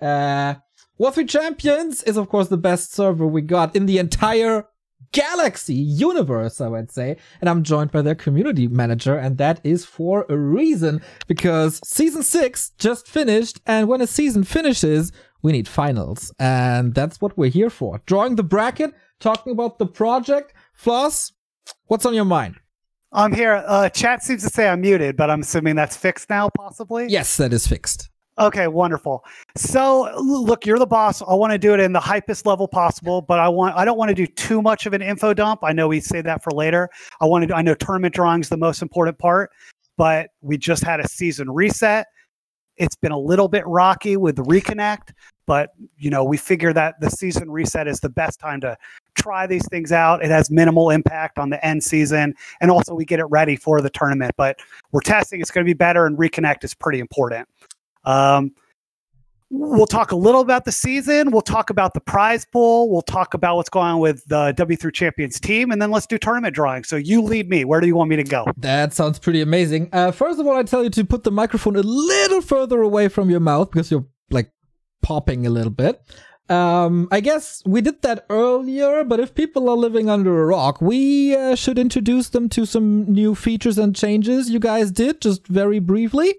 War3 Champions is, of course, the best server we got in the entire galaxy, universe, I would say. And I'm joined by their community manager, and that is for a reason, because Season 6 just finished, and when a season finishes, we need finals. And that's what we're here for. Drawing the bracket, talking about the project. Floss, what's on your mind? I'm here. Chat seems to say I'm muted, but I'm assuming that's fixed now, possibly? Yes, that is fixed. Okay, wonderful. So, look, you're the boss. I want to do it in the hypest level possible, but I don't want to do too much of an info dump. I know we say that for later. I know tournament drawing is the most important part, but we just had a season reset. It's been a little bit rocky with the reconnect, but you know, we figure that the season reset is the best time to try these things out. It has minimal impact on the end season, and also we get it ready for the tournament, but we're testing. It's going to be better, and reconnect is pretty important. We'll talk a little about the season. We'll talk about the prize pool. We'll talk about what's going on with the W3 Champions team, and then let's do tournament drawing. So you lead me. Where do you want me to go? That sounds pretty amazing. First of all, I tell you to put the microphone a little further away from your mouth because you're like popping a little bit. I guess we did that earlier, but if people are living under a rock, we should introduce them to some new features and changes you guys did, just very briefly.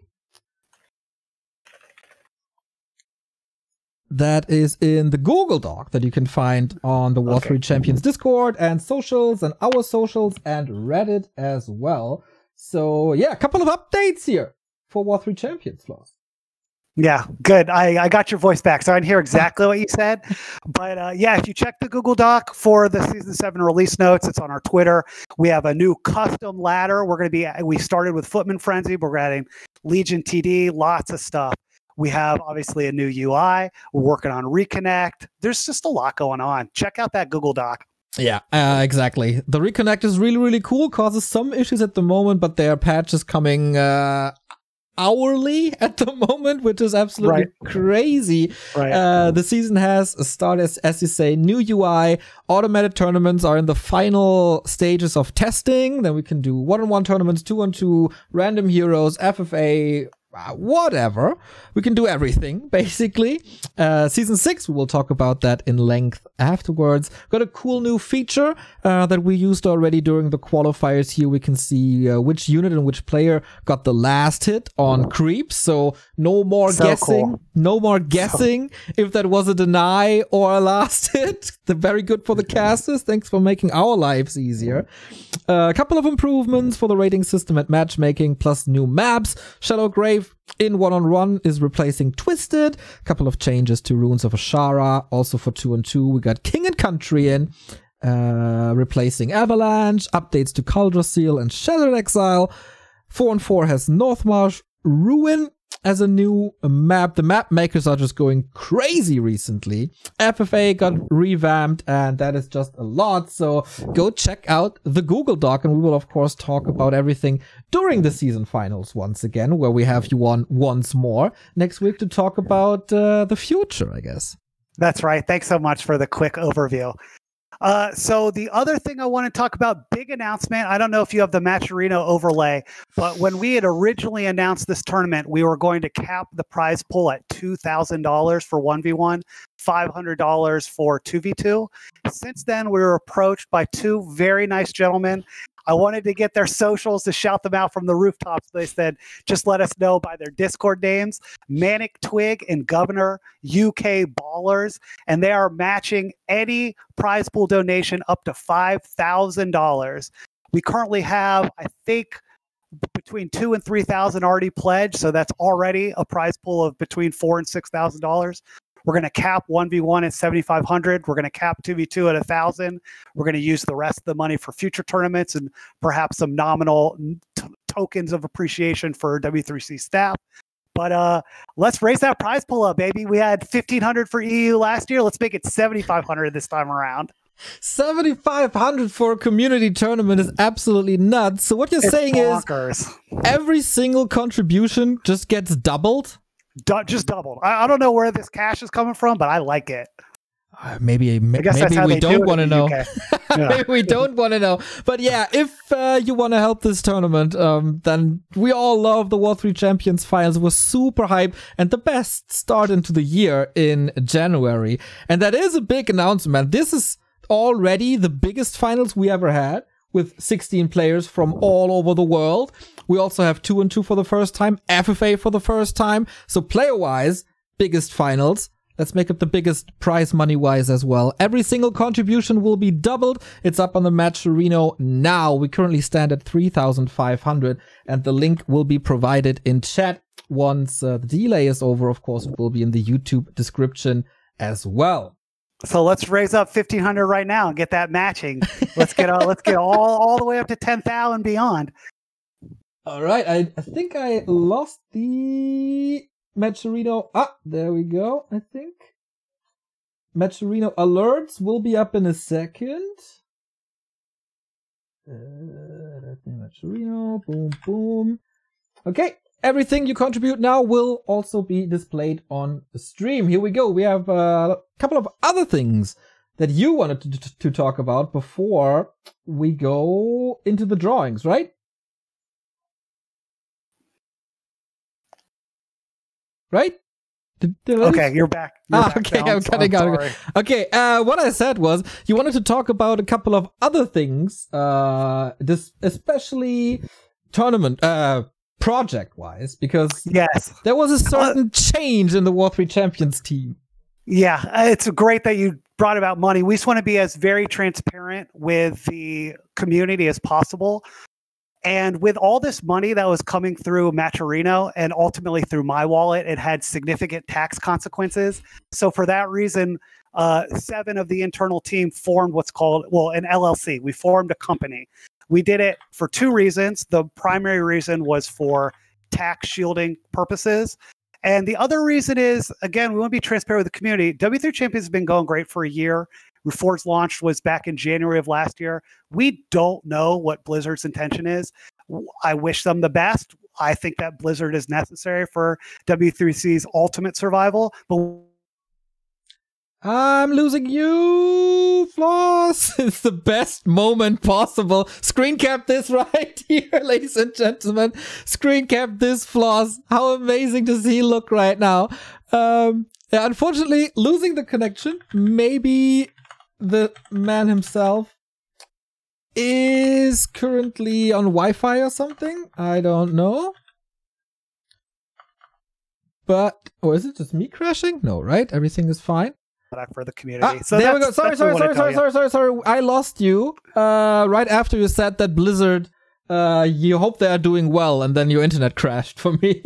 That is in the Google Doc that you can find on the War3 Champions Discord and socials and our socials and Reddit as well. So yeah, a couple of updates here for War3 Champions, Floss. Yeah, good. I got your voice back, so I didn't hear exactly what you said. But yeah, if you check the Google Doc for the Season 7 release notes, it's on our Twitter. We have a new custom ladder. We started with Footman Frenzy, but we're adding Legion TD, lots of stuff. We have obviously a new UI. We're working on Reconnect. There's just a lot going on. Check out that Google Doc. Yeah, exactly. The Reconnect is really, really cool. Causes some issues at the moment, but there are patches coming hourly at the moment, which is absolutely crazy. The season has started, as you say, new UI. Automated tournaments are in the final stages of testing. Then we can do 1-on-1 tournaments, 2-on-2, random heroes, FFA, whatever. We can do everything, basically. Season 6, we will talk about that in length afterwards. Got a cool new feature that we used already during the qualifiers. Here we can see which unit and which player got the last hit on creeps. So no more guessing. Cool. No more guessing if that was a deny or a last hit. They're very good for the casters. Thanks for making our lives easier. A couple of improvements for the rating system and matchmaking, plus new maps. Shadow Grave in 1-on-1 is replacing Twisted. A couple of changes to Runes of Ashara. Also for 2-on-2, we got King and Country in, replacing Avalanche. Updates to Caldrasil and Shattered Exile. 4-on-4 has Northmarsh Ruin as a new map. The map makers are just going crazy recently. FFA got revamped, and that is just a lot. So go check out the Google Doc, and we will, of course, talk about everything during the season finals once again, where we have you on once more next week to talk about the future, I guess. That's right. Thanks so much for the quick overview. So the other thing I want to talk about, big announcement. I don't know if you have the Matcherino overlay, but when we had originally announced this tournament, we were going to cap the prize pool at $2,000 for 1v1, $500 for 2v2. Since then, we were approached by two very nice gentlemen. I wanted to get their socials to shout them out from the rooftops. They said, just let us know by their Discord names, Manic Twig and Governor UK Ballers. And they are matching any prize pool donation up to $5,000. We currently have, I think, between $2,000 and $3,000 already pledged. So that's already a prize pool of between $4,000 and $6,000. We're going to cap 1v1 at 7,500. We're going to cap 2v2 at 1,000. We're going to use the rest of the money for future tournaments and perhaps some nominal tokens of appreciation for W3C staff. But let's raise that prize pool up, baby. We had 1,500 for EU last year. Let's make it 7,500 this time around. 7,500 for a community tournament is absolutely nuts. So what you're saying bonkers. Is every single contribution just gets doubled? Just doubled. I don't know where this cash is coming from, but I like it. Maybe we don't want to know. Maybe we don't want to know. But yeah, if you want to help this tournament, then we all love the War 3 Champions finals. We're super hyped and the best start into the year in January. And that is a big announcement. This is already the biggest finals we ever had, with 16 players from all over the world. We also have 2-2 for the first time, FFA for the first time. So player-wise, biggest finals. Let's make it the biggest prize money-wise as well. Every single contribution will be doubled. It's up on the Matcherino now. We currently stand at 3,500, and the link will be provided in chat. Once the delay is over, of course, it will be in the YouTube description as well. So let's raise up 1,500 right now and get that matching. Let's get all the way up to 10,000 and beyond. All right, I think I lost the Matcherino. There we go, I think. Matcherino alerts will be up in a second. Matcherino, boom, boom. Okay, everything you contribute now will also be displayed on the stream. Here we go. We have a couple of other things that you wanted to talk about before we go into the drawings, right? Right? Okay, you're back. Okay, I'm cutting out. Okay, what I said was you wanted to talk about a couple of other things, this especially tournament project-wise, because yes, there was a certain change in the War 3 Champions team. Yeah, it's great that you brought about money. We just want to be as very transparent with the community as possible. And with all this money that was coming through Matcherino and ultimately through my wallet, it had significant tax consequences. So for that reason, 7 of the internal team formed what's called, an LLC. We formed a company. We did it for 2 reasons. The primary reason was for tax shielding purposes. And the other reason is, again, we want to be transparent with the community. W3 Champions has been going great for a year. Reforged launch was back in January of last year. We don't know what Blizzard's intention is. I wish them the best. I think that Blizzard is necessary for W3C's ultimate survival. But I'm losing you, Floss. It's the best moment possible. Screen cap this right here, ladies and gentlemen. Screen cap this, Floss. How amazing does he look right now? Unfortunately, losing the connection. Maybe the man himself is currently on Wi-Fi or something. I don't know. But, or is it just me crashing? No, right? Everything is fine. For the community. So there we go. Sorry. I lost you right after you said that Blizzard, you hope they are doing well, and then your internet crashed for me.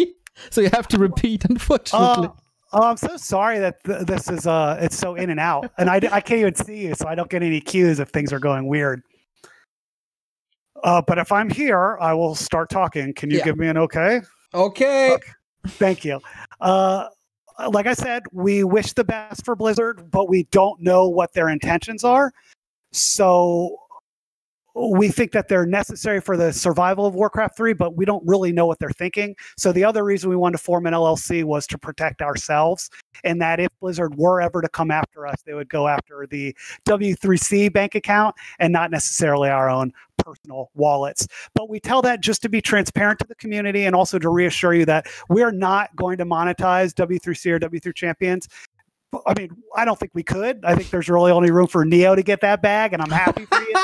So you have to repeat, unfortunately. I'm so sorry that this is it's so in and out, and I can't even see you, so I don't get any cues if things are going weird. But if I'm here, I will start talking. Can you give me an okay? Okay. Thank you. Like I said, we wish the best for Blizzard, but we don't know what their intentions are. So we think that they're necessary for the survival of Warcraft 3, but we don't really know what they're thinking. So the other reason we wanted to form an LLC was to protect ourselves, and that if Blizzard were ever to come after us, they would go after the W3C bank account and not necessarily our own personal wallets. But we tell that just to be transparent to the community and also to reassure you that we're not going to monetize W3C or W3 Champions. I mean, I don't think we could. I think there's really only room for Neo to get that bag, and I'm happy for you.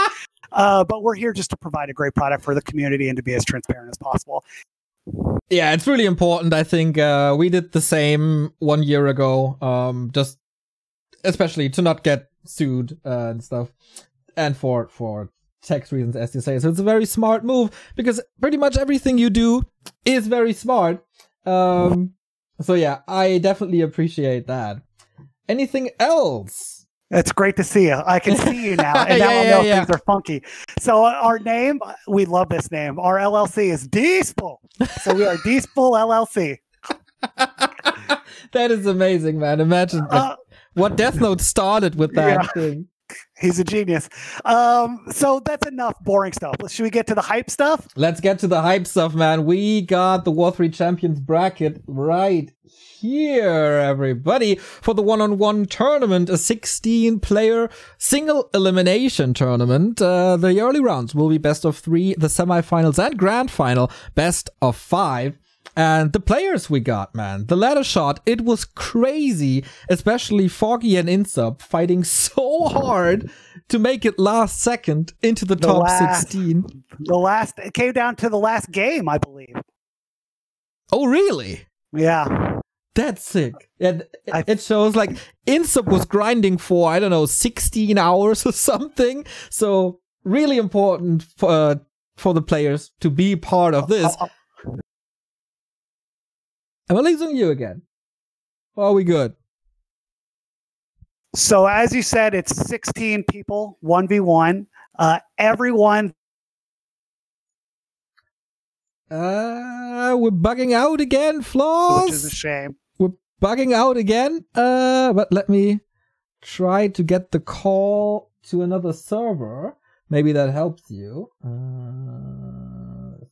But we're here just to provide a great product for the community and to be as transparent as possible. Yeah, it's really important. I think we did the same 1 year ago, just especially to not get sued and stuff, and for tax reasons, as you say. So it's a very smart move because pretty much everything you do is very smart. So yeah, I definitely appreciate that. Anything else? It's great to see you. I can see you now, and now I know things are funky. So our name, we love this name. Our LLC is Deespel. So we are Deespel LLC. That is amazing, man. Imagine what Death Note started with that thing. He's a genius. So that's enough boring stuff. Should we get to the hype stuff? Let's get to the hype stuff, man. We got the War 3 Champions bracket right here, everybody, for the one-on-one tournament, a 16-player single elimination tournament. The early rounds will be best of 3, the semifinals and grand final, best of 5. And the players we got, man, the ladder shot, it was crazy, especially Foggy and Insub fighting so hard to make it last second into the top 16. It came down to the last game, I believe. Oh, really? Yeah. That's sick. And it shows like Insub was grinding for, I don't know, 16 hours or something. So really important for the players to be part of this. Am I losing you again? Or are we good? So as you said, it's 16 people, 1v1. Everyone. We're bugging out again, Floss. Which is a shame. We're bugging out again. But let me try to get the call to another server. Maybe that helps you. There's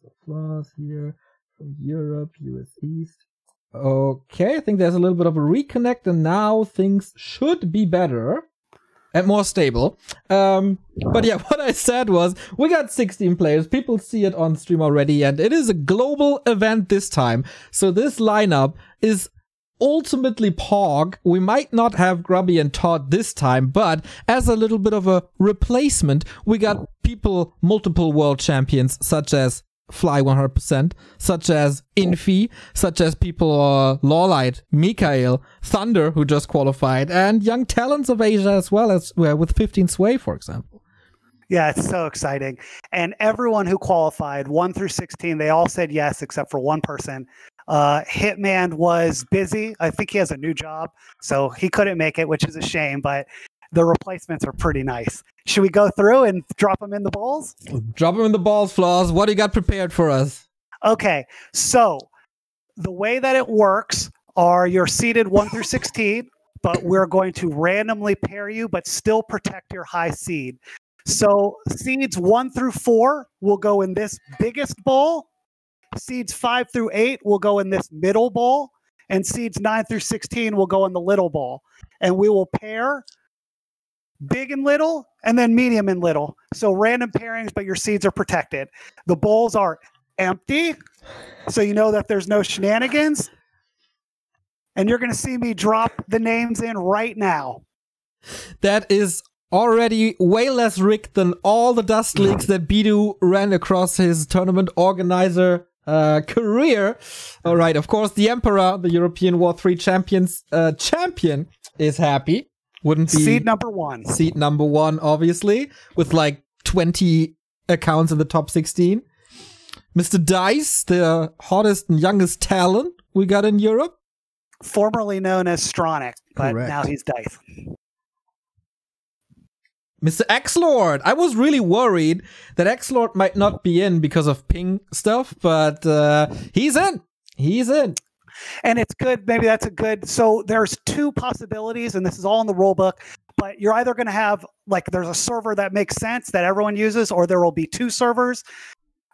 a Floss here from Europe, US East. Okay, I think there's a little bit of a reconnect, and now things should be better and more stable. But yeah, what I said was we got 16 players. People see it on stream already, and it is a global event this time. So this lineup is ultimately Pog. We might not have Grubby and Todd this time, but as a little bit of a replacement, we got people, multiple world champions, such as Fly 100%, such as Infi, such as people Lawlight, Mikael, Thunder, who just qualified, and young talents of Asia as well, as with 15 Sway, for example. Yeah, it's so exciting. And everyone who qualified, 1 through 16, they all said yes, except for one person. Hitman was busy. I think he has a new job, so he couldn't make it, which is a shame, but the replacements are pretty nice. Should we go through and drop them in the balls? Drop them in the balls, Floss. What do you got prepared for us? Okay, so the way that it works are you're seeded 1 through 16, but we're going to randomly pair you, but still protect your high seed. So seeds 1 through 4 will go in this biggest bowl. Seeds 5 through 8 will go in this middle bowl. And seeds 9 through 16 will go in the little bowl. And we will pair big and little, and then medium and little. So random pairings, but your seeds are protected. The bowls are empty, so you know that there's no shenanigans. And you're going to see me drop the names in right now. That is already way less rigged than all the dust leaks that Bidu ran across his tournament organizer career. All right, of course, the Emperor, the European War 3 champions champion, is happy. Wouldn't be seed number 1. Seed number 1, obviously, with like 20 accounts in the top 16. Mr. Dice, the hottest and youngest talent we got in Europe. Formerly known as Stronic, but correct. Now he's Dice. Mr. X-Lord. I was really worried that X-Lord might not be in because of ping stuff, but he's in. He's in. And it's good. Maybe that's a good. So there's 2 possibilities, and this is all in the rule book. But you're either going to have, like, there's a server that makes sense that everyone uses, or there will be 2 servers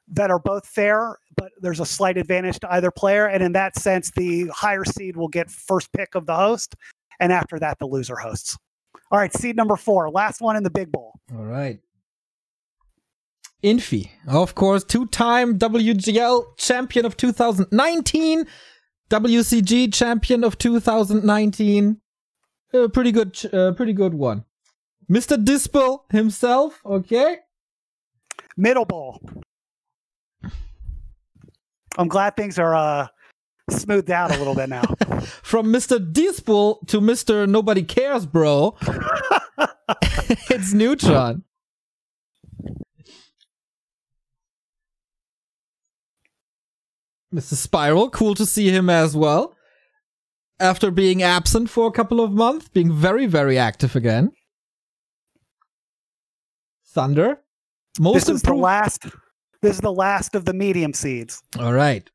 that are both fair, but there's a slight advantage to either player. And in that sense, the higher seed will get first pick of the host, and after that, the loser hosts. All right, seed number 4, last one in the big bowl. All right. Infi, of course, 2-time WGL champion of 2019. WCG champion of 2019. Pretty good one. Mr. Dispel himself, okay? Middle bowl. I'm glad things are smoothed out a little bit now. From Mr. Dispel to Mr. Nobody Cares, bro. It's Neutron. Mr. Spiral, cool to see him as well. After being absent for a couple of months, being very, very active again. Thunder. This is the last of the medium seeds. All right.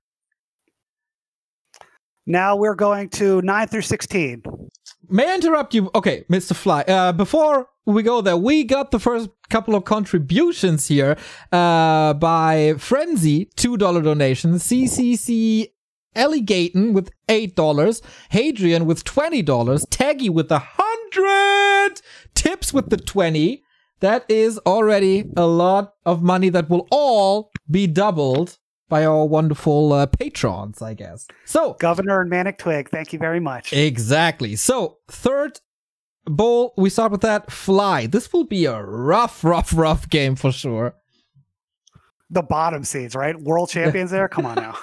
Now we're going to 9 through 16. May I interrupt you? Okay, Mr. Fly. Before we go there. We got the first couple of contributions here by Frenzy, $2 donation, CCC Elligaton with $8, Hadrian with $20, Taggy with 100, Tips with the 20. That is already a lot of money that will all be doubled by our wonderful patrons, I guess. So, Governor and Manic Twig, thank you very much. Exactly. So, third bowl, we start with that. Fly. This will be a rough game for sure. The bottom seeds, right? World champions there? Come on now.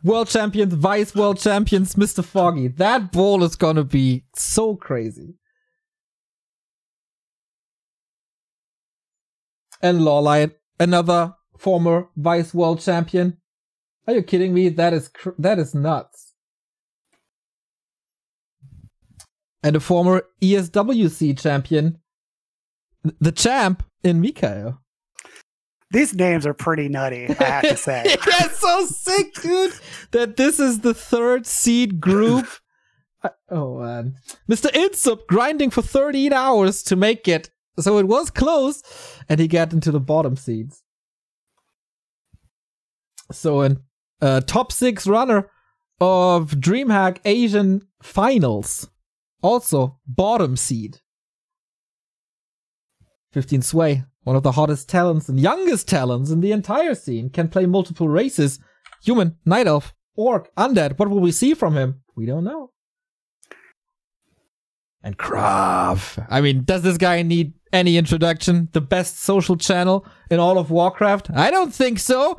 World champions, vice world champions, Mr. Foggy. That bowl is gonna be so crazy. And Lawlight, another former vice world champion. Are you kidding me? That is nuts. And a former ESWC champion, the champ in Mikhail. These names are pretty nutty, I have to say. It's so sick, dude, that this is the third seed group. Oh, man. Mr. Insup grinding for 13 hours to make it. So it was close, and he got into the bottom seeds. So in top 6 runner of DreamHack Asian Finals. Also, bottom seed. 15 Sway, one of the hottest talents and youngest talents in the entire scene, can play multiple races. Human, Night Elf, Orc, Undead. What will we see from him? We don't know. And Krav. I mean, does this guy need any introduction? The best social channel in all of Warcraft? I don't think so.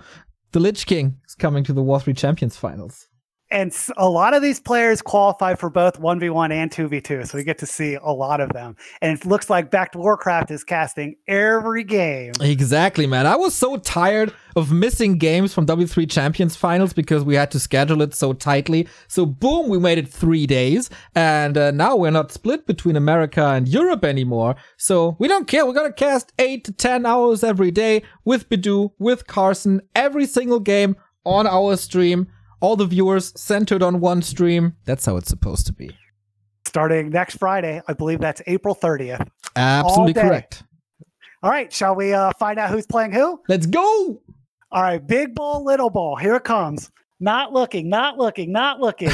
The Lich King is coming to the War3 Champions Finals. And a lot of these players qualify for both 1v1 and 2v2, so we get to see a lot of them. And it looks like Back to Warcraft is casting every game. Exactly, man. I was so tired of missing games from W3 Champions Finals because we had to schedule it so tightly. So boom, we made it 3 days. And now we're not split between America and Europe anymore. So we don't care. We're going to cast 8 to 10 hours every day with Bidu, with Carson, every single game on our stream. All the viewers centered on one stream. That's how it's supposed to be. Starting next Friday. I believe that's April 30th. Absolutely correct. All right. Shall we find out who's playing who? Let's go. All right. Big ball, little ball. Here it comes. Not looking, not looking, not looking.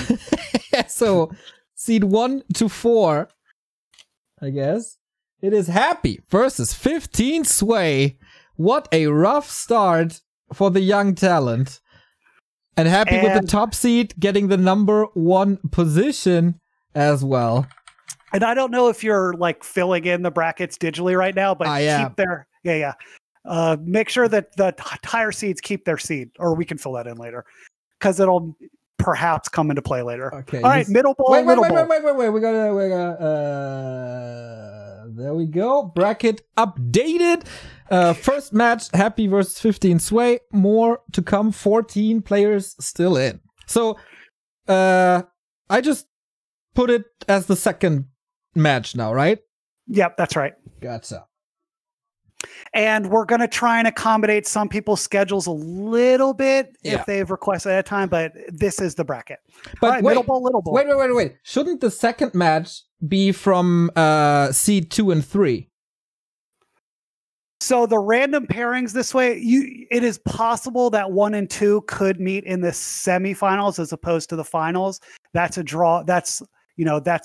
So, seed 1 to 4, I guess. It is Happy versus 15 Sway. What a rough start for the young talent. And Happy with the top seed, getting the #1 position as well. And I don't know if you're like filling in the brackets digitally right now, but keep their make sure that the higher seeds keep their seed, or we can fill that in later because it'll perhaps come into play later. Okay. All right, middle ball. Wait. We gotta. There we go. Bracket updated. First match, Happy versus 15 Sway. More to come. 14 players still in. So, I just put it as the second match now, right? Yep, that's right. Gotcha. And we're going to try and accommodate some people's schedules a little bit if they've requested at a time, but this is the bracket. But right, middle ball, little ball. Wait. Shouldn't the second match be from seed 2 and 3? So the random pairings this way, it is possible that 1 and 2 could meet in the semifinals as opposed to the finals. That's a draw. That's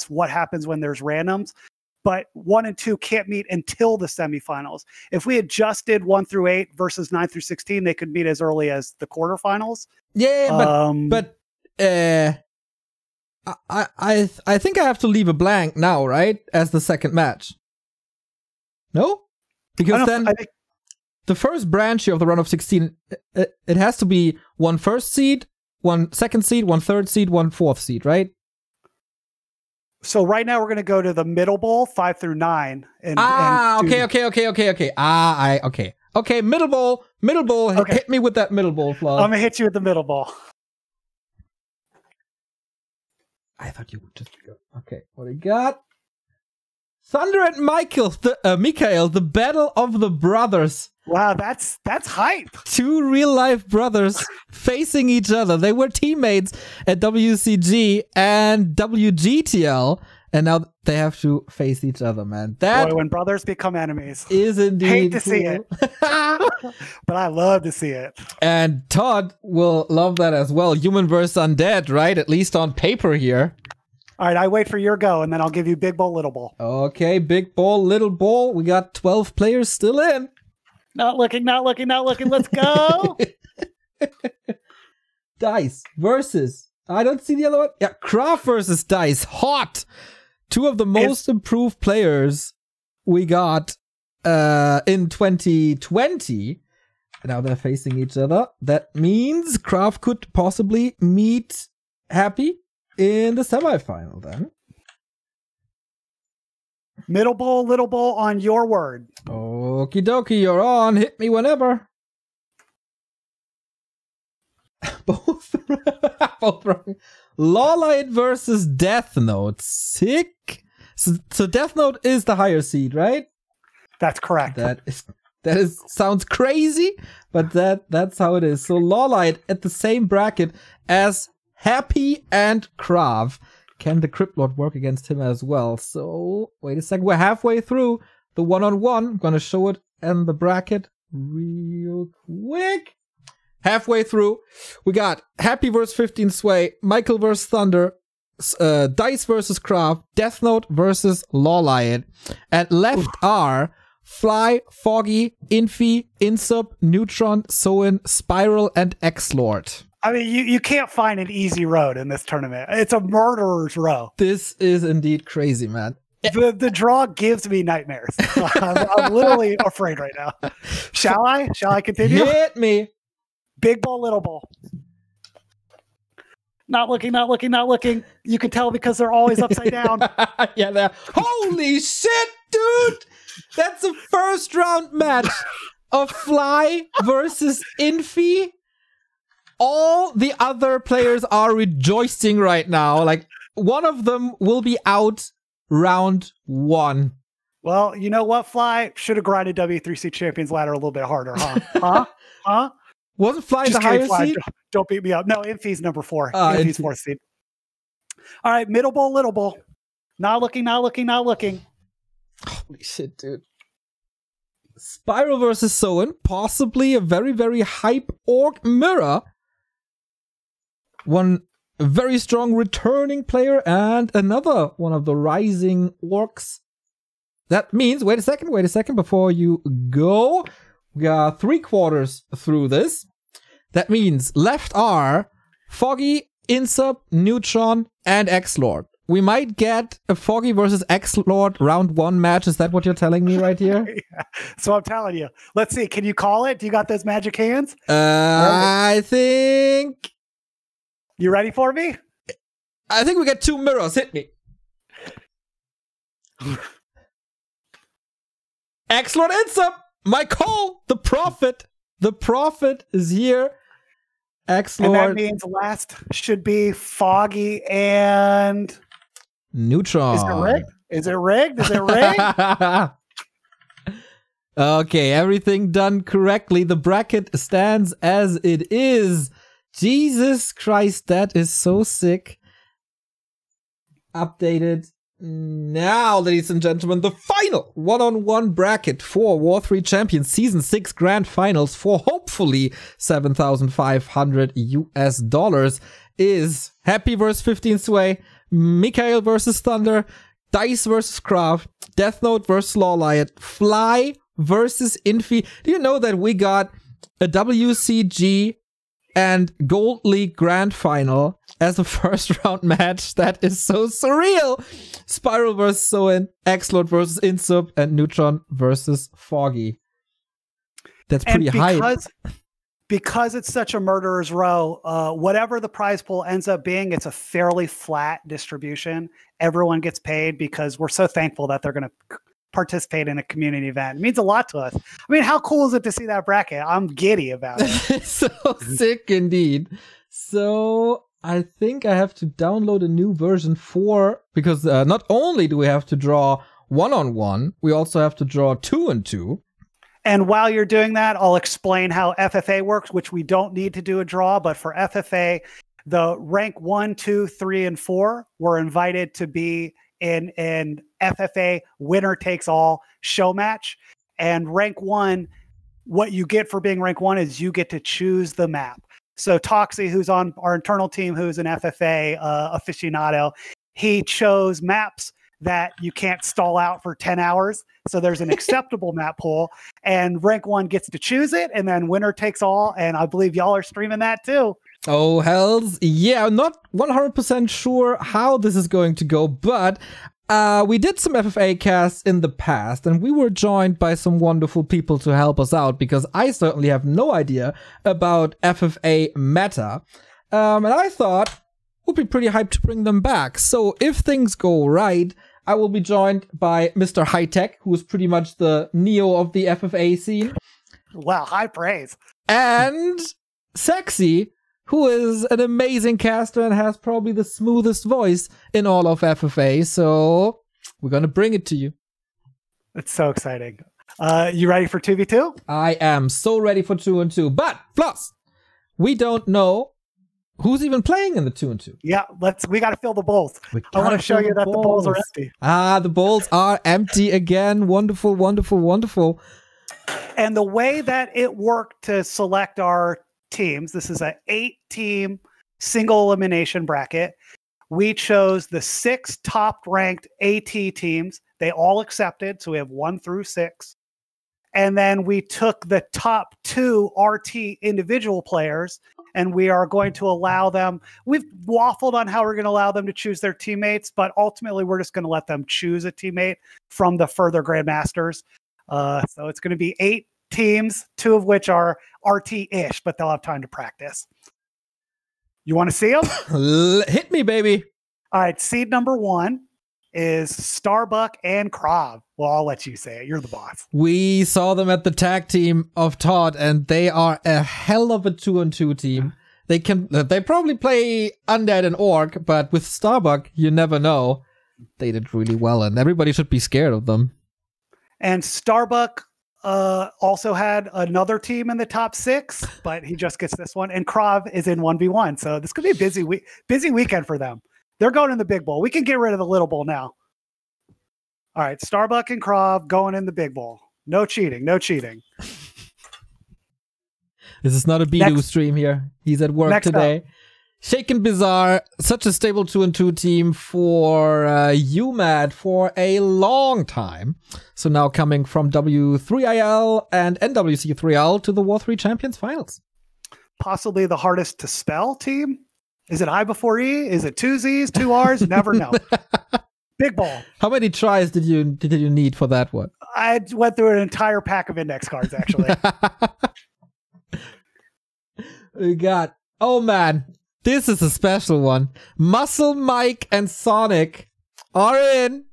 what happens when there's randoms. But 1 and 2 can't meet until the semifinals. If we adjusted 1 through 8 versus 9 through 16, they could meet as early as the quarterfinals. Yeah, but I think I have to leave a blank now, right? As the second match. No? Because then the first branch of the run of 16, it has to be 1 first seed, 1 second seed, 1 third seed, 1 fourth seed, right? So right now we're going to go to the middle bowl, 5 through 9. Okay. Okay, middle bowl. Okay. Hit me with that middle bowl, Floss. I'm going to hit you with the middle bowl. I thought you would just go. Okay, what do you got? Thunder and Mikhail, the battle of the brothers. Wow, that's hype. 2 real-life brothers facing each other. They were teammates at WCG and WGTL, And now they have to face each other, man. That Boy, when brothers become enemies. Is indeed hate to see it. But I love to see it. And Todd will love that as well. Human versus undead, right? At least on paper here. All right, I wait for your go, and then I'll give you big ball, little ball. Okay, big ball, little ball. We got 12 players still in. Not looking, not looking, not looking. Let's go. Dice versus... I don't see the other one. Yeah, Craft versus Dice. Hot. Two of the most improved players we got in 2020. Now they're facing each other. That means Craft could possibly meet Happy in the semifinal then. Middle bowl, little bowl on your word. Okie dokie, you're on. Hit me whenever. Both wrong. Lawlight versus Death Note. Sick. So Death Note is the higher seed, right? That's correct. That is sounds crazy, but that's how it is. So Lawlight at the same bracket as Happy and Krav. Can the Crypt Lord work against him as well? So wait a second. We're halfway through the one-on-one. I'm gonna show it in the bracket real quick. Halfway through, we got Happy versus 15 Sway, Michael versus Thunder, Dice versus Krav, Death Note versus Lawlight. And left are Fly, Foggy, Infi, Insub, Neutron, Soin, Spiral, and X-Lord. I mean, you can't find an easy road in this tournament. It's a murderer's row. This is indeed crazy, man. The draw gives me nightmares. I'm literally afraid right now. Shall I? Shall I continue? Hit me. Big ball, little ball. Not looking, not looking, not looking. You can tell because they're always upside down. Yeah, they're... Holy shit, dude! That's a first round match of Fly versus Infi. All the other players are rejoicing right now. Like, one of them will be out round one. Well, you know what, Fly? Should have grinded W3C Champions Ladder a little bit harder, huh? Huh? Wasn't Fly the higher seed? Don't beat me up. No, Infi's number 4. Infi's 4th seed. All right, middle bowl, little bowl. Not looking, not looking, not looking. Holy shit, dude. Spiral versus Soin. Possibly a very, very hype Orc Mirror. One very strong returning player and another one of the rising Orcs. That means, wait a second before you go. We are 3/4 through this. That means left are Foggy, Insub, Neutron, and X-Lord. We might get a Foggy versus X-Lord round 1 match. Is that what you're telling me right here? Yeah. So I'm telling you. Let's see. Can you call it? Do you got those magic hands? I think... You ready for me? I think we got 2 mirrors. Hit me. X-Lord Insub! My call! The Prophet! The Prophet is here. X-Lord. And that means last should be Foggy and... Neutron. Is it rigged? Is it rigged? Is it rigged? Okay, everything done correctly. The bracket stands as it is. Jesus Christ, that is so sick. Updated. Now, ladies and gentlemen, the final one-on-one bracket for War 3 Champions Season 6 Grand Finals for hopefully $7,500 is Happy vs 15 Sway, Mikhail vs Thunder, Dice vs Krav, Death Note vs Lawlight, Fly versus Infi. Do you know that we got a WCG and Gold League Grand Final as a first round match? That is so surreal. Spiral versus Soin, X-Lord versus Insub, and Neutron versus Foggy. That's pretty high. Because it's such a murderer's row, whatever the prize pool ends up being, it's a fairly flat distribution. Everyone gets paid because we're so thankful that they're going to participate in a community event. It means a lot to us. I mean, how cool is it to see that bracket? I'm giddy about it. It's so sick indeed. So I think I have to download a new version because not only do we have to draw 1-on-1, we also have to draw 2-on-2. And while you're doing that, I'll explain how FFA works, which we don't need to do a draw, but for FFA, the rank 1, 2, 3, and 4 were invited to be in an FFA winner takes all show match. And rank 1, what you get for being rank 1 is you get to choose the map. So Toxie, who's on our internal team, who's an FFA aficionado, he chose maps that you can't stall out for 10 hours. So there's an acceptable map pool, and rank 1 gets to choose it, and then winner takes all. And I believe y'all are streaming that too. Oh, hells. Yeah, I'm not 100% sure how this is going to go, but we did some FFA casts in the past, and we were joined by some wonderful people to help us out, because I certainly have no idea about FFA meta. And I thought it would be pretty hyped to bring them back. So if things go right, I will be joined by Mr. High Tech, who is pretty much the Neo of the FFA scene. Wow, high praise. And Sexy, who is an amazing caster and has probably the smoothest voice in all of FFA. So we're going to bring it to you. It's so exciting. You ready for 2v2? I am so ready for 2-2. But, Floss, we don't know who's even playing in the 2-2. Yeah, we got to fill the bowls. I want to show you that the bowls are empty. Ah, the bowls are empty again. Wonderful, wonderful, wonderful. And the way that it worked to select our teams, this is an 8-team single elimination bracket. We chose the 6 top-ranked AT teams. They all accepted, so we have 1 through 6. And then we took the top 2 RT individual players, and we are going to allow them. We've waffled on how we're going to allow them to choose their teammates, but ultimately we're just going to let them choose a teammate from the further Grandmasters. So it's going to be 8 teams, 2 of which are RT-ish, but they'll have time to practice. You want to see them? Hit me, baby. All right, seed number 1 is Starbuck and Krav. Well, I'll let you say it. You're the boss. We saw them at the tag team of Todd, and they are a hell of a 2-on-2 team. They probably play Undead and Orc, but with Starbuck, you never know. They did really well, and everybody should be scared of them. And Starbuck also had another team in the top 6, but he just gets this one. And Krav is in 1v1, so this could be a busy weekend for them. They're going in the big bowl. We can get rid of the little bowl now. All right, Starbuck and Krav going in the big bowl. No cheating, no cheating. This is not a Bidu stream here. He's at work today. Shaken Bizarre, such a stable 2-on-2 team for UMAD for a long time. So now coming from W3IL and NWC3L to the War3 Champions Finals. Possibly the hardest to spell team. Is it I before E? Is it 2 Z's, 2 R's? Never know. Big ball. How many tries did you need for that one? I went through an entire pack of index cards, actually. We got, oh man, this is a special one. Muscle Mike and Sonic are in.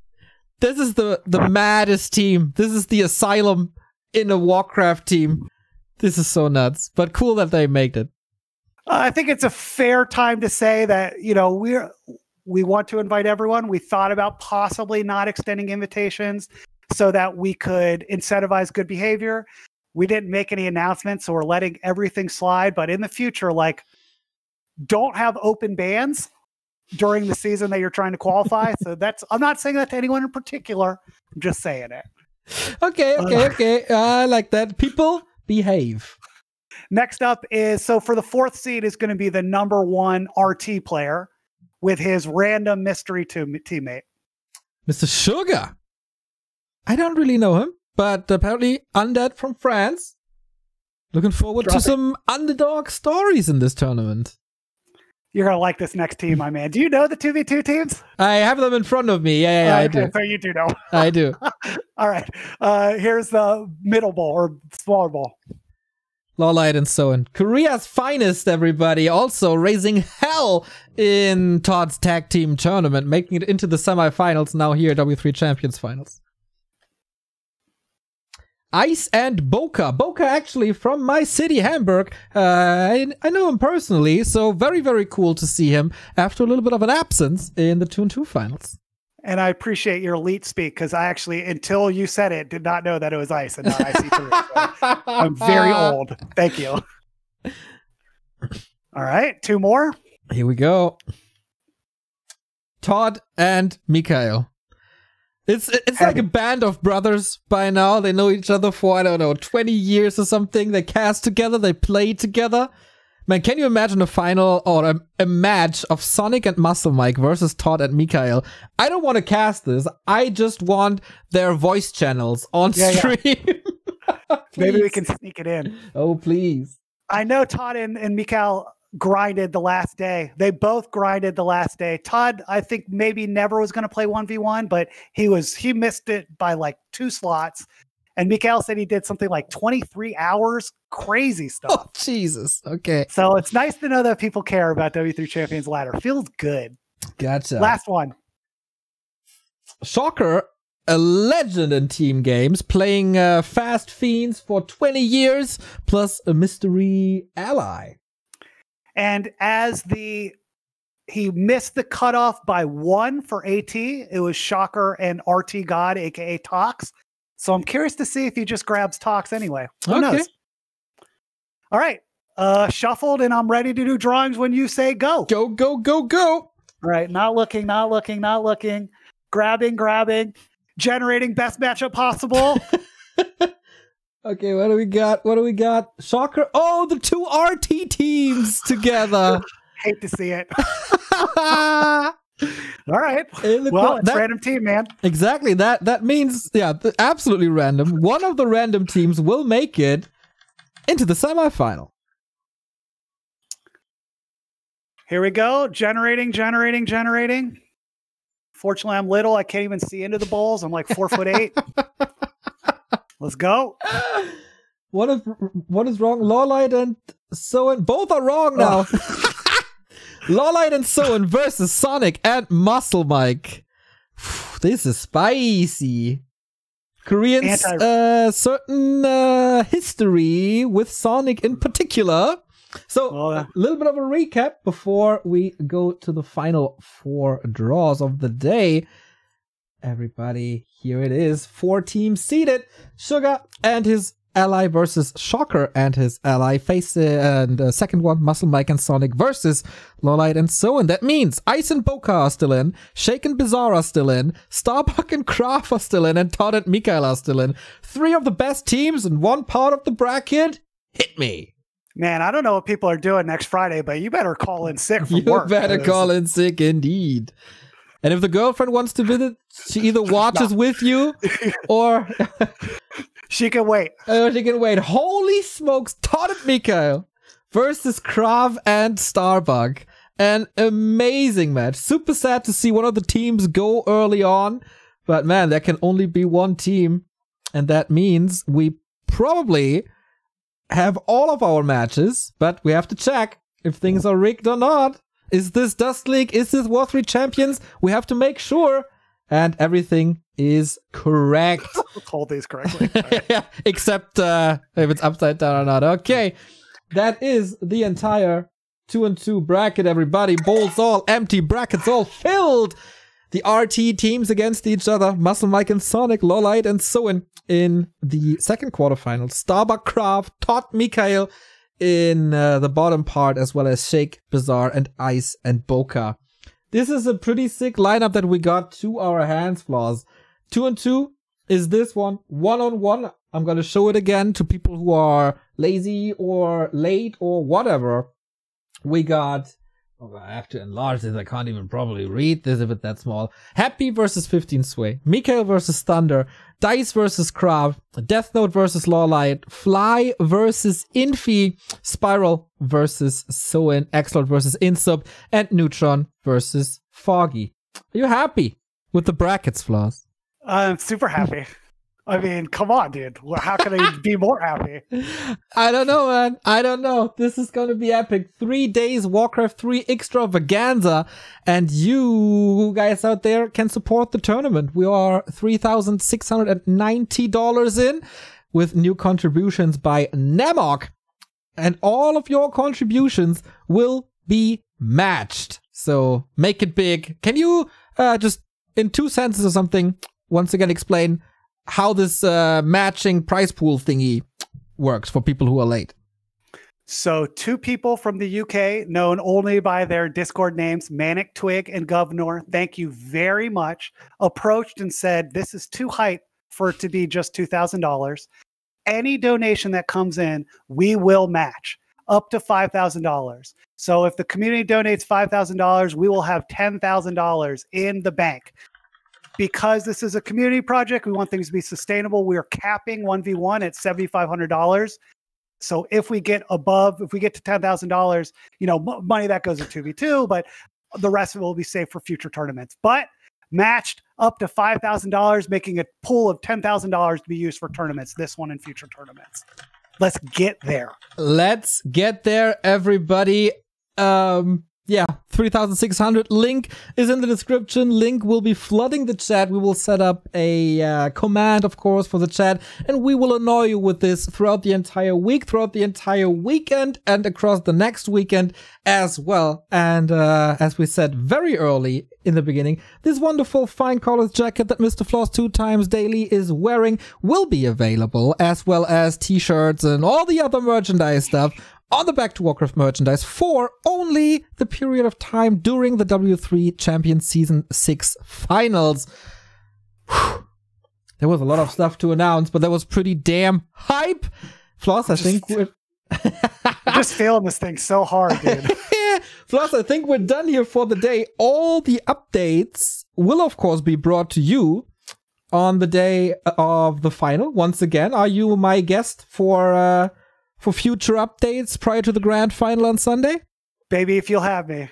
This is the maddest team. This is the Asylum in a Warcraft team. This is so nuts, but cool that they made it. I think it's a fair time to say that, you know, we want to invite everyone. We thought about possibly not extending invitations so that we could incentivize good behavior. We didn't make any announcements, so we're letting everything slide. But in the future, like, don't have open bans during the season that you're trying to qualify. So I'm not saying that to anyone in particular. I'm just saying it. Okay. I like that. People behave. Next up is, so for the 4th seed is going to be the number 1 RT player with his random mystery teammate. Mr. Sugar. I don't really know him, but apparently Undead from France. Looking forward to some underdog stories in this tournament. You're going to like this next team, my man. Do you know the 2v2 teams? I have them in front of me. Yeah, I do. So you do know. I do. All right. Here's the middle bowl or smaller bowl. Lawlight and so on. Korea's finest, everybody. Also raising hell in Todd's tag team tournament, making it into the semifinals now here at W3 Champions Finals. Ice and Boca. Boca actually from my city, Hamburg. I know him personally, so very, very cool to see him after a little bit of an absence in the 2-on-2 finals. And I appreciate your elite speak, because I actually, until you said it, did not know that it was Ice and not IC3. So I'm very old. Thank you. All right, 2 more. Here we go. Todd and Mikhail. It's like a band of brothers by now. They know each other for, I don't know, 20 years or something. They cast together, they play together. Man, can you imagine a final or a match of Sonic and Muscle Mike versus Todd and Mikael? I don't want to cast this. I just want their voice channels on stream. Yeah. Maybe we can sneak it in. Oh, please. I know Todd and Mikael grinded the last day. They both grinded the last day. Todd, I think maybe never was going to play 1v1, but he missed it by like 2 slots. And Mikael said he did something like 23 hours. Crazy stuff. Oh, Jesus. Okay. So it's nice to know that people care about W3 Champions Ladder. Feels good. Gotcha. Last one. Shocker, a legend in team games, playing Fast Fiends for 20 years, plus a mystery ally. And as he missed the cutoff by 1 for AT, it was Shocker and RT God, aka Tox. So I'm curious to see if he just grabs Tox anyway. Who knows? All right. Shuffled, and I'm ready to do drawings when you say go. Go, go, go, go. All right. Not looking, not looking, not looking. Grabbing. Generating best matchup possible. Okay, what do we got? What do we got? Shocker. Oh, the 2 RT teams together. Hate to see it. All right. Well, it's random team, man. Exactly. That means, yeah, absolutely random. One of the random teams will make it into the semifinal. Here we go. Generating. Fortunately, I'm little. I can't even see into the bowls. I'm like 4'8". Let's go. What is wrong? Lawlight and Soen. Both are wrong now. Lawlight and Soen versus Sonic and Muscle Mike. This is spicy. Koreans certain history with Sonic in particular. So a little bit of a recap before we go to the final 4 draws of the day. Everybody, here it is. 4 teams seeded. Sugar and his ally versus Shocker and his ally. And second one, Muscle Mike and Sonic versus Lawlight and Soen. That means Ice and Boca are still in, Shake and Bizarre are still in, Starbuck and Craft are still in, and Todd and Mikael are still in. 3 of the best teams in one part of the bracket. Hit me. Man, I don't know what people are doing next Friday, but you better call in sick from work. You better call in sick indeed. And if the girlfriend wants to visit, she either watches with you or she can wait. She can wait. Holy smokes, Todd and Mikael versus Krav and Starbuck. An amazing match. Super sad to see one of the teams go early on. But man, there can only be one team. And that means we probably have all of our matches. But we have to check if things are rigged or not. Is this Dust League? Is this War3 Champions? We have to make sure. And everything is correct. Hold these correctly. Yeah, except if it's upside down or not. Okay. That is the entire 2-2 bracket, everybody. Bowls all empty, brackets all filled. The RT teams against each other. Muscle Mike and Sonic, Lawlight and Soen in the second quarterfinal. Starbuck Craft, Todd Mikael in the bottom part, as well as Shake, Bizarre, and Ice and Boca. This is a pretty sick lineup that we got to our hands, Floss. 2-2 is this one. 1-on-1. I'm going to show it again to people who are lazy or late or whatever. We got... Oh, I have to enlarge this. I can't even probably read this if it's that small. Happy versus 15 Sway. Mikael versus Thunder. Dice versus Krav. Death Note versus Lawlight. Fly versus Infi. Spiral versus Soen. Xlord versus Insub. And Neutron versus Foggy. Are you happy with the brackets, Floss? I'm super happy. I mean, come on, dude. How can I be more happy? I don't know, man. I don't know. This is going to be epic. 3 days Warcraft 3 extravaganza. And you guys out there can support the tournament. We are $3,690 in with new contributions by Namok. And all of your contributions will be matched. So make it big. Can you just in 2 sentences or something once again explain how this matching prize pool thingy works for people who are late? So 2 people from the UK, known only by their Discord names, Manic Twig and Governor, thank you very much, approached and said, this is too hype for it to be just $2,000. Any donation that comes in, we will match up to $5,000. So if the community donates $5,000, we will have $10,000 in the bank. Because this is a community project, we want things to be sustainable. We are capping 1v1 at $7,500. So if we get to $10,000, money that goes to 2v2, but the rest of it will be saved for future tournaments. But matched up to $5,000, making a pool of $10,000 to be used for tournaments, this one and future tournaments. Let's get there. Let's get there, everybody. 3,600 link is in the description. Link will be flooding the chat. We will set up a command, of course, for the chat, and we will annoy you with this throughout the entire week, throughout the entire weekend, and across the next weekend as well. And as we said very early in the beginning, this wonderful fine college jacket that Mr. Floss2xDaily is wearing will be available, as well as t-shirts and all the other merchandise stuff on the Back to Warcraft merchandise for only the period of time during the W3 Champions Season 6 finals. Whew. There was a lot of stuff to announce, but that was pretty damn hype. Floss, I think we're... I'm just feeling this thing so hard, dude. Floss, I think we're done here for the day. All the updates will, of course, be brought to you on the day of the final. Once again, are you my guest for future updates prior to the grand final on Sunday? Baby, if you'll have me.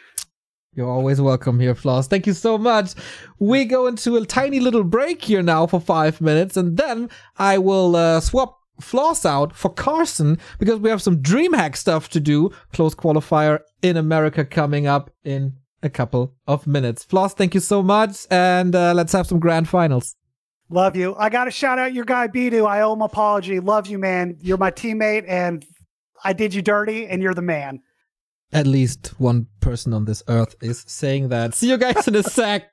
You're always welcome here, Floss. Thank you so much. We go into a tiny little break here now for 5 minutes, and then I will swap Floss out for Carson, because we have some DreamHack stuff to do. Close qualifier in America coming up in a couple of minutes. Floss, thank you so much, and let's have some grand finals. Love you. I got to shout out your guy, Bidu. I owe him an apology. Love you, man. You're my teammate, and I did you dirty, and you're the man. At least one person on this earth is saying that. See you guys in a sec.